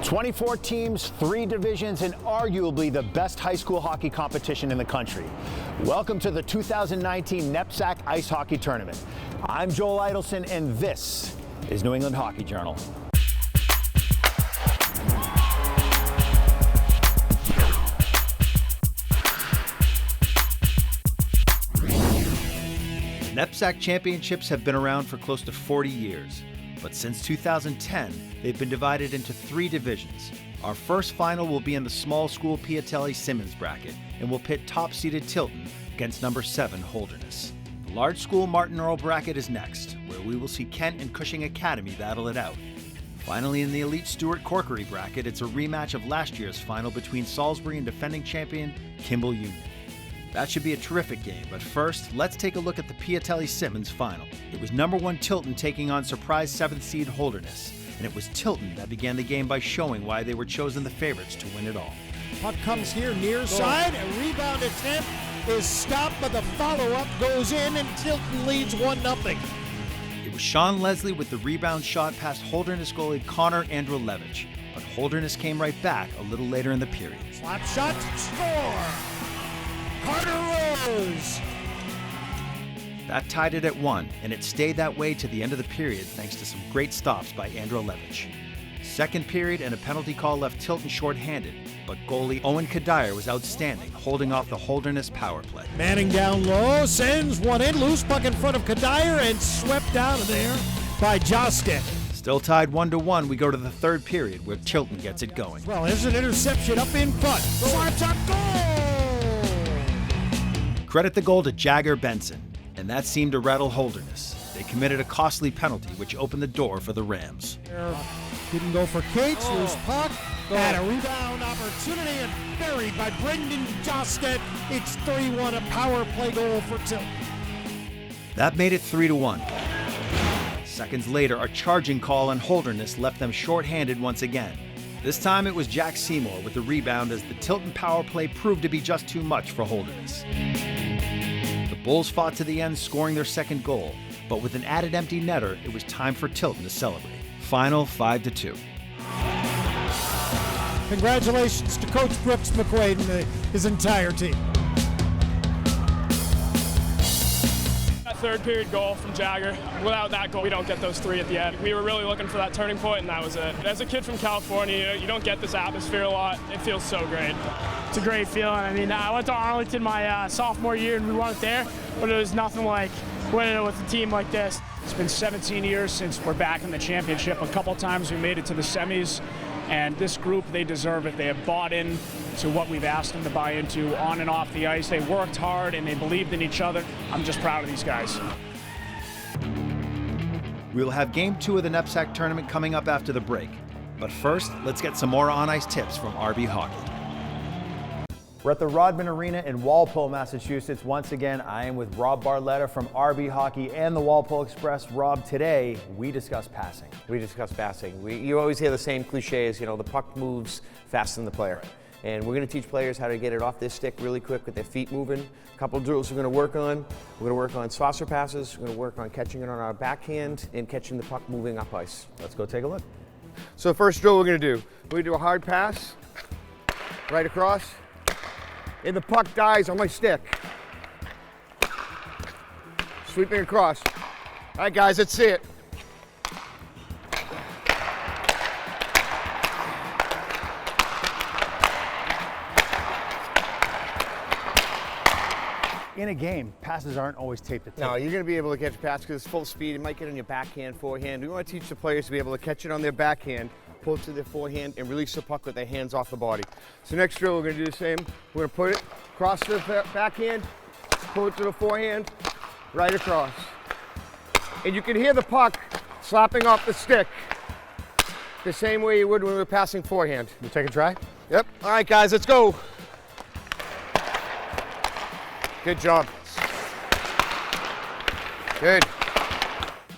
24 teams, 3 divisions, and arguably the best high school hockey competition in the country. Welcome to the 2019 NEPSAC Ice Hockey Tournament. I'm Joel Idelson, and this is New England Hockey Journal. NEPSAC championships have been around for close to 40 years. But since 2010, they've been divided into 3 divisions. Our first final will be in the small school Piatelli-Simmons bracket and will pit top-seeded Tilton against number 7 Holderness. The large school Martin Earl bracket is next, where we will see Kent and Cushing Academy battle it out. Finally, in the elite Stuart Corkery bracket, it's a rematch of last year's final between Salisbury and defending champion Kimball Union. That should be a terrific game, but first, let's take a look at the Piatelli-Simmons final. It was number 1 Tilton taking on surprise 7th seed Holderness, and it was Tilton that began the game by showing why they were chosen the favorites to win it all. Puck comes here near side, a rebound attempt is stopped, but the follow-up goes in and Tilton leads 1-0. It was Sean Leslie with the rebound shot past Holderness goalie Connor Andrulevich, but Holderness came right back a little later in the period. Slap shot, score! Carter Rose! That tied it at 1, and it stayed that way to the end of the period thanks to some great stops by Andrulevich. Second period and a penalty call left Tilton shorthanded, but goalie Owen Kadire was outstanding, holding off the Holderness power play. Manning down low, sends one in, loose puck in front of Kadire and swept out of there by Josket. Still tied 1-1, we go to the third period where Tilton gets it going. Well, here's an interception up in front. Slap shot, goal! Credit the goal to Jagger Benson, and that seemed to rattle Holderness. They committed a costly penalty, which opened the door for the Rams. Didn't go for Cates, loose puck, and a rebound opportunity, and buried by Brendan Josket. It's 3-1, a power play goal for Tilton. That made it 3-1. Seconds later, a charging call on Holderness left them shorthanded once again. This time it was Jack Seymour with the rebound as the Tilton power play proved to be just too much for Holderness. The Bulls fought to the end, scoring their second goal, but with an added empty netter, it was time for Tilton to celebrate. Final 5-2. Congratulations to Coach Brooks McQuaid and his entire team. Third period goal from Jagger. Without that goal, we don't get those 3 at the end. We were really looking for that turning point, and that was it. As a kid from California, you don't get this atmosphere a lot. It feels so great. It's a great feeling. I mean, I went to Arlington my sophomore year, and we won it there, but it was nothing like winning it with a team like this. It's been 17 years since we're back in the championship. A couple times we made it to the semis, and this group, they deserve it. They have bought in to what we've asked them to buy into on and off the ice. They worked hard and they believed in each other. I'm just proud of these guys. We will have Game 2 of the NEPSAC tournament coming up after the break. But first, let's get some more on-ice tips from RB Hockey. We're at the Rodman Arena in Walpole, Massachusetts. Once again, I am with Rob Barletta from RB Hockey and the Walpole Express. Rob, today we discuss passing. We discuss passing. You always hear the same cliches, the puck moves faster than the player. And we're going to teach players how to get it off their stick really quick with their feet moving. A couple of drills we're going to work on. We're going to work on saucer passes. We're going to work on catching it on our backhand and catching the puck moving up ice. Let's go take a look. So the first drill we're going to do a hard pass right across, and the puck dies on my stick. Sweeping across. All right, guys, let's see it. In a game, passes aren't always taped to tape. No, you're going to be able to catch a pass because it's full speed. It might get on your backhand, forehand. We want to teach the players to be able to catch it on their backhand, pull it to their forehand, and release the puck with their hands off the body. So next drill, we're going to do the same. We're going to put it across the backhand, pull it to the forehand, right across. And you can hear the puck slapping off the stick the same way you would when we were passing forehand. You take a try? Yep. All right, guys, let's go. Good job. Good.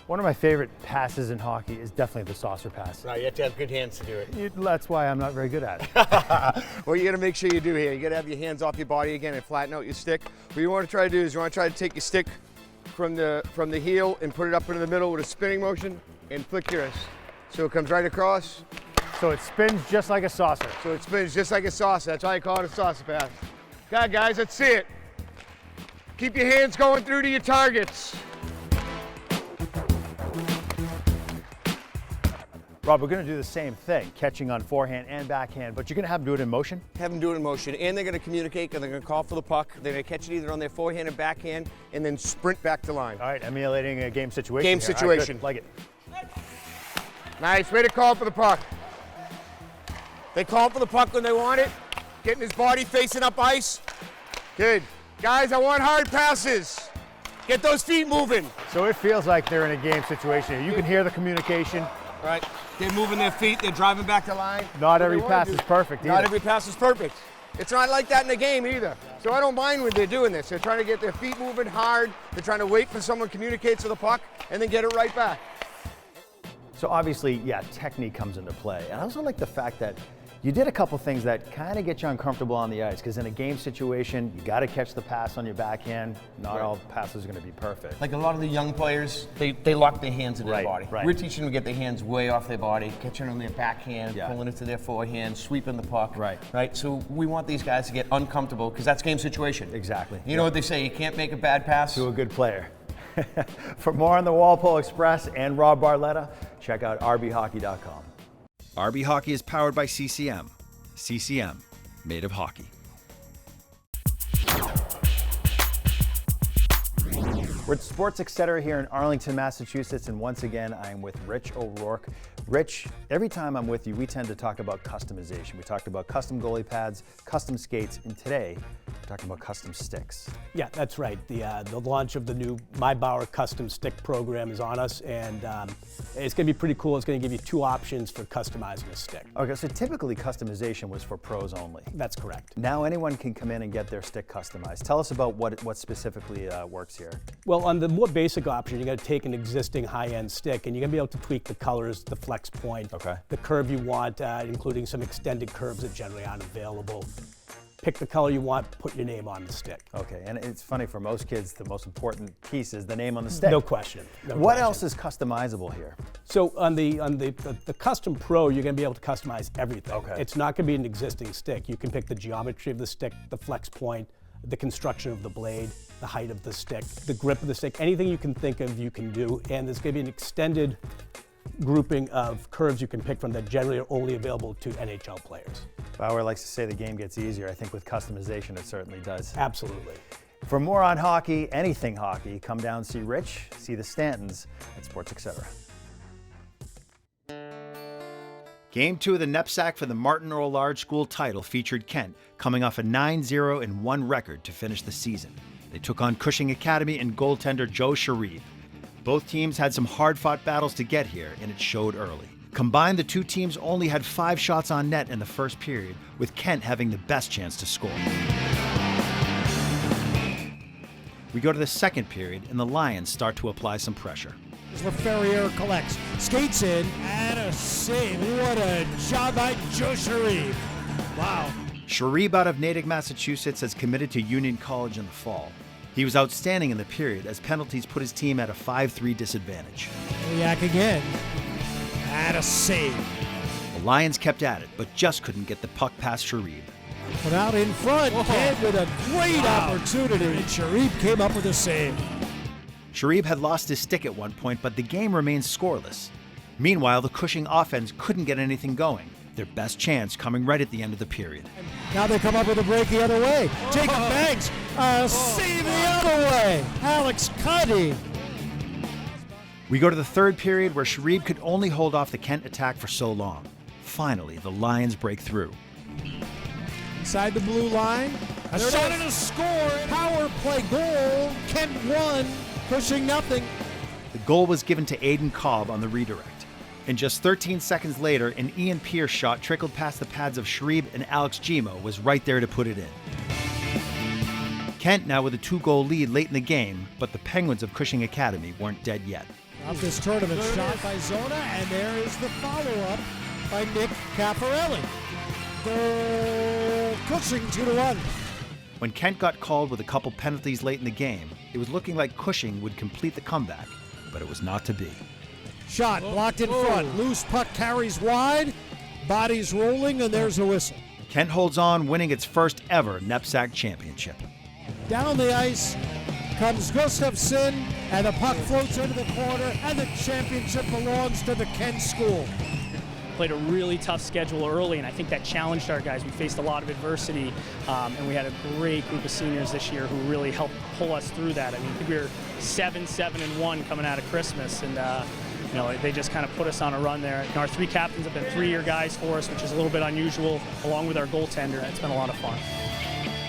One of my favorite passes in hockey is definitely the saucer pass. No, you have to have good hands to do it. That's why I'm not very good at it. Well, you got to make sure you do here. You got to have your hands off your body again and flatten out your stick. What you want to try to do is you want to try to take your stick from the heel and put it up into the middle with a spinning motion and flick your wrist. So it comes right across, So it spins just like a saucer. So it spins just like a saucer. That's why I call it a saucer pass. God, guys, let's see it. Keep your hands going through to your targets. Rob, we're going to do the same thing, catching on forehand and backhand, but you're going to have them do it in motion? Have them do it in motion, and they're going to communicate, and they're going to call for the puck. They're going to catch it either on their forehand or backhand, and then sprint back to line. All right, emulating a game situation. Game here. situation. All right, like it. Nice, way to call for the puck. They call for the puck when they want it, getting his body facing up ice. Good. Guys, I want hard passes. Get those feet moving. So it feels like they're in a game situation. You can hear the communication. Right. They're moving their feet. They're driving back to line. Not every pass is perfect either. Not every pass is perfect. It's not like that in a game either. So I don't mind when they're doing this. They're trying to get their feet moving hard. They're trying to wait for someone to communicate to the puck and then get it right back. So obviously, yeah, technique comes into play. And I also like the fact that you did a couple things that kind of get you uncomfortable on the ice, because in a game situation, you got to catch the pass on your backhand. Not all passes are going to be perfect. Like a lot of the young players, they lock their hands into their body. Right. We're teaching them to get their hands way off their body, catching on their backhand, Yeah. pulling it to their forehand, sweeping the puck. Right. So we want these guys to get uncomfortable because that's game situation. Exactly. You know what they say, you can't make a bad pass. To a good player. For more on the Walpole Express and Rob Barletta, check out rbhockey.com. RB Hockey is powered by CCM. CCM, made of hockey. We're at Sports Etc. here in Arlington, Massachusetts, and once again, I'm with Rich O'Rourke. Rich, every time I'm with you, we tend to talk about customization. We talked about custom goalie pads, custom skates, and today, we're talking about custom sticks. Yeah, that's right. The launch of the new My Bauer custom stick program is on us, and it's going to be pretty cool. It's going to give you two options for customizing a stick. Okay, so typically customization was for pros only. That's correct. Now anyone can come in and get their stick customized. Tell us about what specifically works here. Well, on the more basic option, you're going to take an existing high-end stick, and you're going to be able to tweak the colors, the flex point, the curve you want, including some extended curves that generally aren't available. Pick the color you want, put your name on the stick. Okay, and it's funny, for most kids, the most important piece is the name on the stick. No question. What else is customizable here? So on the Custom Pro, you're going to be able to customize everything. Okay. It's not going to be an existing stick. You can pick the geometry of the stick, the flex point, the construction of the blade, the height of the stick, the grip of the stick, anything you can think of you can do, and there's going to be an extended grouping of curves you can pick from that generally are only available to NHL players. Bauer likes to say the game gets easier. I think with customization it certainly does. Absolutely. For more on hockey, anything hockey, come down, see Rich, see the Stantons at Sports Etc. Game 2 of the NEPSAC for the Martin Earl Large School title featured Kent coming off a 9-0-1 record to finish the season. They took on Cushing Academy and goaltender Joe Sharif. Both teams had some hard-fought battles to get here, and it showed early. Combined, the two teams only had 5 shots on net in the first period, with Kent having the best chance to score. We go to the second period, and the Lions start to apply some pressure. Ferrier collects, skates in, and a save. What a job by Joe Sharif. Wow. Sharif out of Natick, Massachusetts, has committed to Union College in the fall. He was outstanding in the period as penalties put his team at a 5-3 disadvantage. Yak again, and a save. The Lions kept at it, but just couldn't get the puck past Sharif. But out in front, Kent with a great opportunity, and Sharif came up with a save. Sharif had lost his stick at one point, but the game remained scoreless. Meanwhile, the Cushing offense couldn't get anything going, their best chance coming right at the end of the period. Now they come up with a break the other way. Jacob Banks, save the other way. Alex Cuddy. We go to the third period where Sharif could only hold off the Kent attack for so long. Finally, the Lions break through. Inside the blue line, a shot and a score. Power play goal. Kent 1, Cushing nothing. The goal was given to Aiden Cobb on the redirect. And just 13 seconds later, an Ian Pierce shot trickled past the pads of Sharif, and Alex Gimo was right there to put it in. Kent now with a 2-goal lead late in the game, but the Penguins of Cushing Academy weren't dead yet. Off this tournament, shot by Zona, and there is the follow-up by Nick Caffarelli. Goal, Cushing 2-1. When Kent got called with a couple penalties late in the game, it was looking like Cushing would complete the comeback, but it was not to be. Shot blocked in front. Loose puck carries wide. Bodies rolling, and there's a whistle. Kent holds on, winning its first ever NEPSAC championship. Down the ice comes Gustafsson, and the puck floats into the corner, and the championship belongs to the Kent School. Played a really tough schedule early, and I think that challenged our guys. We faced a lot of adversity, and we had a great group of seniors this year who really helped pull us through that. I mean, I think we were 7-7-1 coming out of Christmas, and you know, they just kind of put us on a run there. And our three captains have been three-year guys for us, which is a little bit unusual, along with our goaltender. It's been a lot of fun.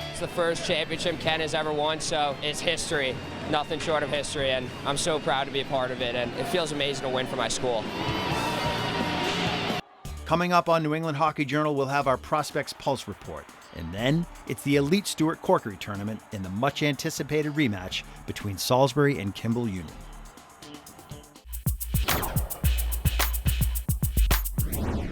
It's the first championship Ken has ever won, so it's history, nothing short of history, and I'm so proud to be a part of it, and it feels amazing to win for my school. Coming up on New England Hockey Journal, we'll have our Prospects Pulse report. And then it's the Elite Stewart Corkery Tournament in the much-anticipated rematch between Salisbury and Kimball Union.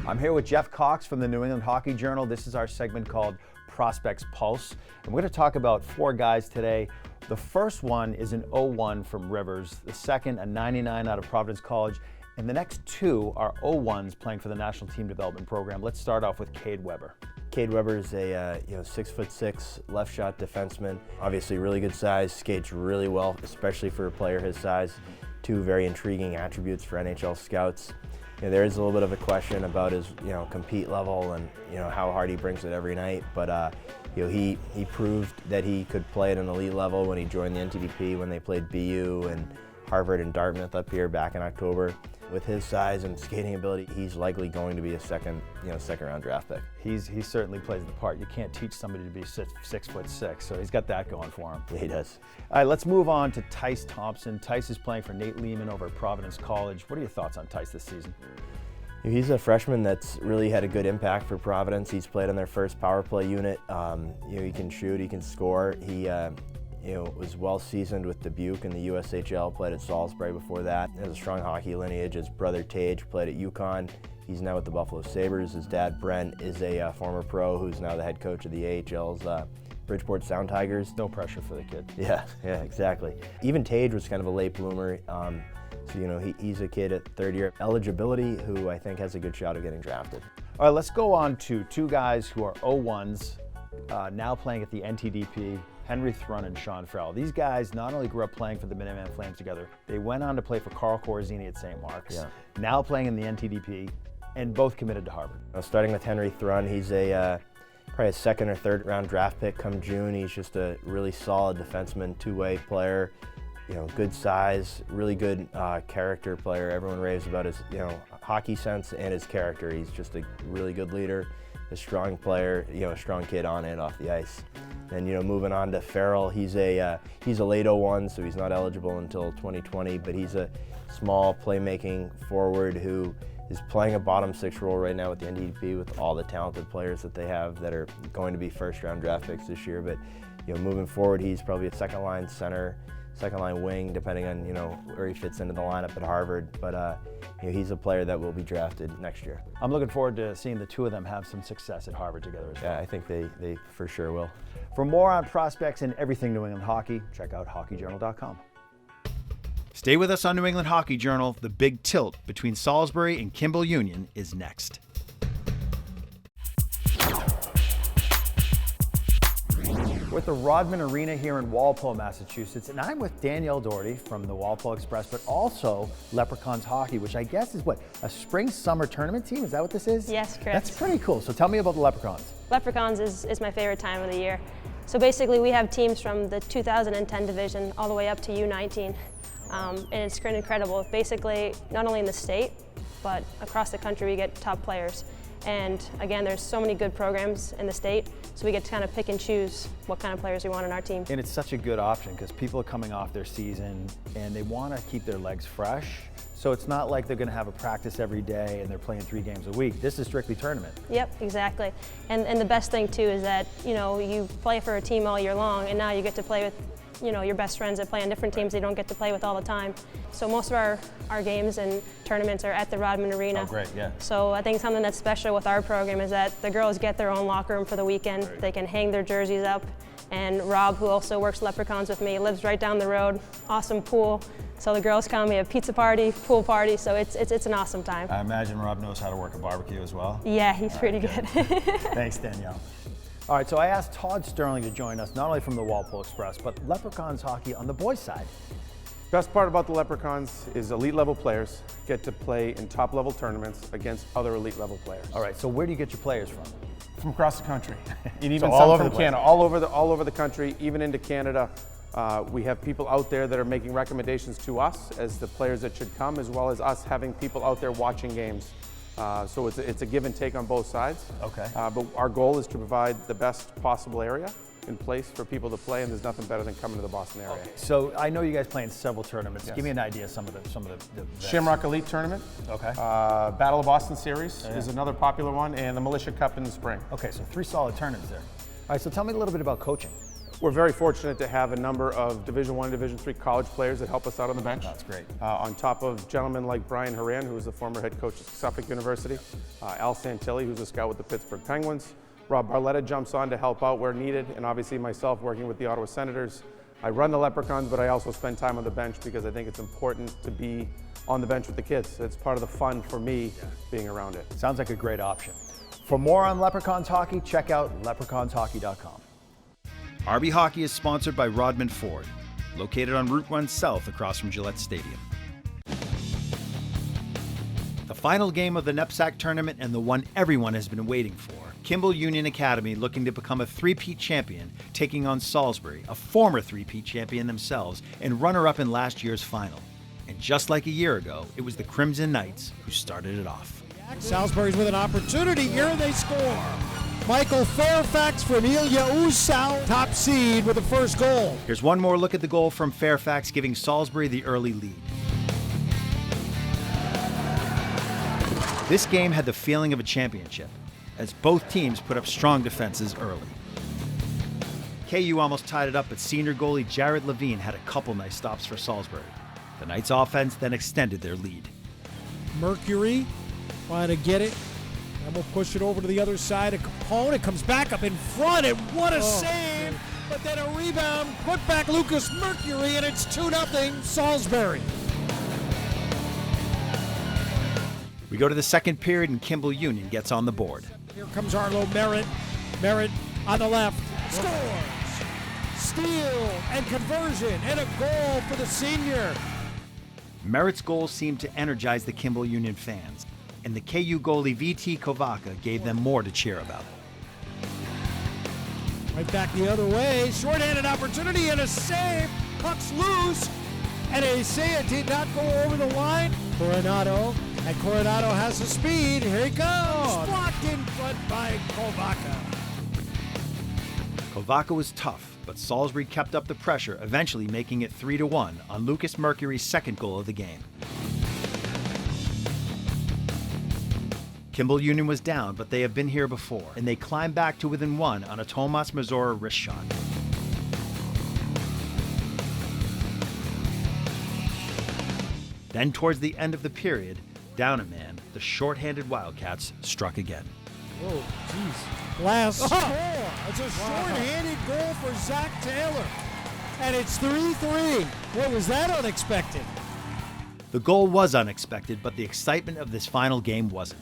I'm here with Jeff Cox from the New England Hockey Journal. This is our segment called Prospects Pulse. And we're going to talk about four guys today. The first one is an 0-1 from Rivers. The second, a 99 out of Providence College. And the next two are 0-1s playing for the National Team Development Program. Let's start off with Cade Weber. Cade Weber is a 6'6" left shot defenseman. Obviously really good size, skates really well, especially for a player his size. Two very intriguing attributes for NHL scouts. There is a little bit of a question about his compete level and how hard he brings it every night, but he proved that he could play at an elite level when he joined the NTDP, when they played BU and Harvard and Dartmouth up here back in October. With his size and skating ability, he's likely going to be a second round draft pick. He certainly plays the part. You can't teach somebody to be 6'6", so he's got that going for him. Yeah, he does. All right, let's move on to Tice Thompson. Tice is playing for Nate Lehman over at Providence College. What are your thoughts on Tice this season? He's a freshman that's really had a good impact for Providence. He's played on their first power play unit. He can shoot, he can score. He was well seasoned with Dubuque in the USHL, played at Salisbury before that. He has a strong hockey lineage. His brother Tage played at UConn. He's now with the Buffalo Sabres. His dad Brent is a former pro who's now the head coach of the AHL's Bridgeport Sound Tigers. No pressure for the kid. Yeah, exactly. Even Tage was kind of a late bloomer. He's a kid at third year eligibility who I think has a good shot of getting drafted. All right, let's go on to two guys who are 0-1s, now playing at the NTDP. Henry Thrun and Sean Farrell. These guys not only grew up playing for the Minuteman Flames together, they went on to play for Carl Corazzini at St. Mark's, now playing in the NTDP, and both committed to Harvard. Starting with Henry Thrun, he's probably a second or third round draft pick come June. He's just a really solid defenseman, two-way player, good size, really good character player. Everyone raves about his hockey sense and his character. He's just a really good leader, a strong player, a strong kid on and off the ice. And moving on to Farrell, he's a late 01, so he's not eligible until 2020, but he's a small playmaking forward who is playing a bottom six role right now with the NTDP with all the talented players that they have that are going to be first round draft picks this year. But moving forward, he's probably a second line center, second line wing, depending on where he fits into the lineup at Harvard. But he's a player that will be drafted next year. I'm looking forward to seeing the two of them have some success at Harvard together as well. Yeah, I think they for sure will. For more on prospects and everything New England hockey, check out hockeyjournal.com. Stay with us on New England Hockey Journal. The big tilt between Salisbury and Kimball Union is next. We're at the Rodman Arena here in Walpole, Massachusetts, and I'm with Danielle Doherty from the Walpole Express, but also Leprechauns Hockey, which I guess is what, a spring-summer tournament team? Is that what this is? Yes, correct. That's pretty cool. So tell me about the Leprechauns. Leprechauns is my favorite time of the year. So basically we have teams from the 2010 division all the way up to U19, and it's incredible. Basically, not only in the state, but across the country we get top players. And again, there's so many good programs in the state, so we get to kind of pick and choose what kind of players we want on our team. And it's such a good option because people are coming off their season and they want to keep their legs fresh. So it's not like they're going to have a practice every day and they're playing 3 games a week. This is strictly tournament. Yep, exactly. And the best thing too is that you play for a team all year long, and now you get to play with your best friends that play on different teams they don't get to play with all the time. So most of our games and tournaments are at the Rodman Arena. Oh, great, yeah. So I think something that's special with our program is that the girls get their own locker room for the weekend. Right. They can hang their jerseys up. And Rob, who also works Leprechauns with me, lives right down the road. Awesome pool. So the girls come, we have pizza party, pool party, so it's an awesome time. I imagine Rob knows how to work a barbecue as well. Yeah, he's pretty good. Thanks, Danielle. All right, so I asked Todd Sterling to join us, not only from the Walpole Express, but Leprechauns hockey on the boys' side. Best part about the Leprechauns is elite level players get to play in top level tournaments against other elite level players. All right, so where do you get your players from? From across the country, and even So all some over from the place. Canada, all over the country, even into Canada. We have people out there that are making recommendations to us as the players that should come, as well as us having people out there watching games. So it's a give and take on both sides. Okay. But our goal is to provide the best possible area in place for people to play, and there's nothing better than coming to the Boston area. So I know you guys play in several tournaments. Yes. Give me an idea of some of the Shamrock Elite Tournament. Okay. Battle of Boston Series Yeah. is another popular one, and the Militia Cup in the spring. Okay, so 3 solid tournaments there. All right, so tell me a little bit about coaching. We're very fortunate to have a number of Division I, Division III college players that help us out on the bench. That's great. On top of gentlemen like Brian Horan, who is the former head coach at Suffolk University, Al Santilli, who's a scout with the Pittsburgh Penguins. Rob Barletta jumps on to help out where needed, and obviously myself working with the Ottawa Senators. I run the Leprechauns, but I also spend time on the bench because I think it's important to be on the bench with the kids. It's part of the fun for me being around it. Sounds like a great option. For more on Leprechauns hockey, check out leprechaunshockey.com. RB Hockey is sponsored by Rodman Ford, located on Route 1 South across from Gillette Stadium. The final game of the NEPSAC tournament and the one everyone has been waiting for. Kimball Union Academy looking to become a three-peat champion, taking on Salisbury, a former three-peat champion themselves and runner-up in last year's final. And just like a year ago, it was the Crimson Knights who started it off. Salisbury's with an opportunity here, and they score. Michael Fairfax from Ilya Usau, top seed with the first goal. Here's one more look at the goal from Fairfax, giving Salisbury the early lead. This game had the feeling of a championship, as both teams put up strong defenses early. KU almost tied it up, but senior goalie Jared Levine had a couple nice stops for Salisbury. The Knights' offense then extended their lead. Mercury trying to get it. And we'll push it over to the other side. A Capone, it comes back up in front, and what a save! But then a rebound, put back Lucas Mercury, and it's 2-0 Salisbury. We go to the second period, and Kimball Union gets on the board. Here comes Arlo Merritt. Merritt on the left, scores! Steal and conversion, and a goal for the senior. Merritt's goal seemed to energize the Kimball Union fans, and the KU goalie VT Kovaka gave them more to cheer about. Right back the other way, short-handed opportunity and a save. Puck's loose, and Isaiah did not go over the line. Coronado, and Coronado has the speed. Here he comes, blocked in front by Kovaka. Kovaka was tough, but Salisbury kept up the pressure, eventually making it 3-1 on Lucas Mercury's second goal of the game. Kimball Union was down, but they have been here before, and they climbed back to within 1 on a Tomas Mazora wrist shot. Then towards the end of the period, down a man, the short-handed Wildcats struck again. Oh, jeez. Last score. It's a short-handed goal for Zach Taylor. And it's 3-3. What was that unexpected? The goal was unexpected, but the excitement of this final game wasn't.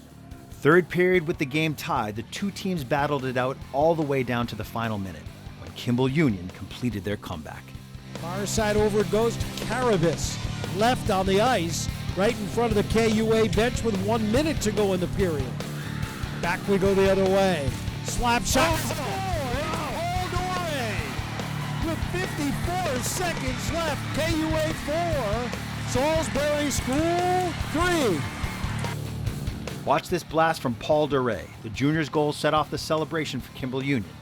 Third period with the game tied, the two teams battled it out all the way down to the final minute, when Kimball Union completed their comeback. Far side over it goes to Carabas. Left on the ice, right in front of the KUA bench with 1 minute to go in the period. Back we go the other way. Slap shot. With 54 seconds left, KUA 4, Salisbury School 3. Watch this blast from Paul Duray. The junior's goal set off the celebration for Kimball Union.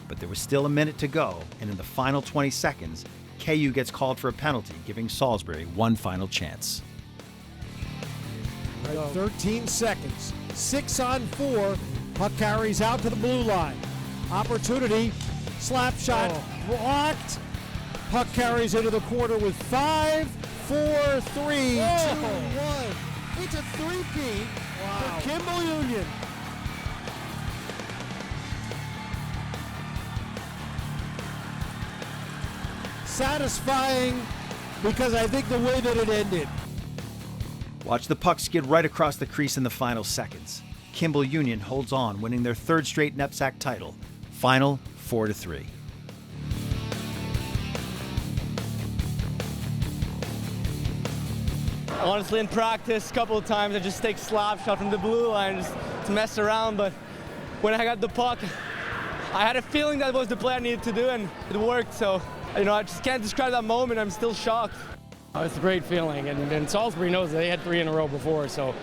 But there was still a minute to go, and in the final 20 seconds, KU gets called for a penalty, giving Salisbury one final chance. Right, 13 seconds. 6 on 4. Puck carries out to the blue line. Opportunity. Slap shot. Blocked. Puck carries into the corner with 5, 4, 3, 2, 1. It's a three-peat for Kimball Union. Satisfying because I think the way that it ended. Watch the puck skid right across the crease in the final seconds. Kimball Union holds on, winning their third straight NEPSAC title. Final 4-3. Honestly, in practice, a couple of times I just take slap shot from the blue line just to mess around, but when I got the puck, I had a feeling that was the play I needed to do, and it worked. So, I just can't describe that moment. I'm still shocked. It's a great feeling, and Salisbury knows that they had 3 in a row before, so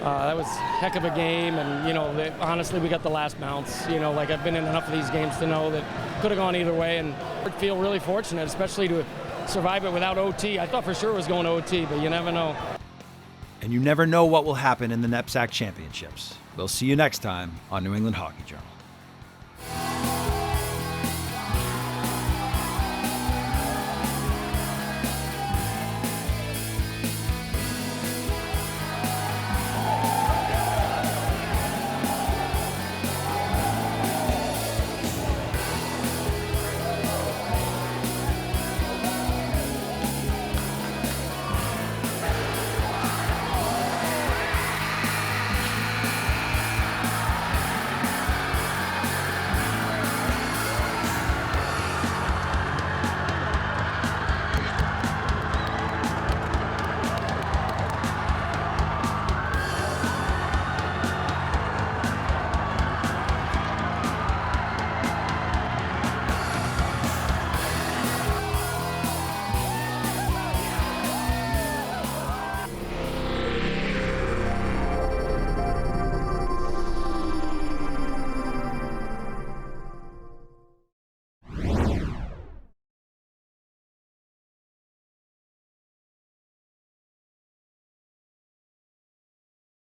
that was a heck of a game. And honestly, we got the last bounce. I've been in enough of these games to know that could have gone either way, and I feel really fortunate, especially to survive it without OT. I thought for sure it was going to OT, but you never know. And you never know what will happen in the NEPSAC championships. We'll see you next time on New England Hockey Journal.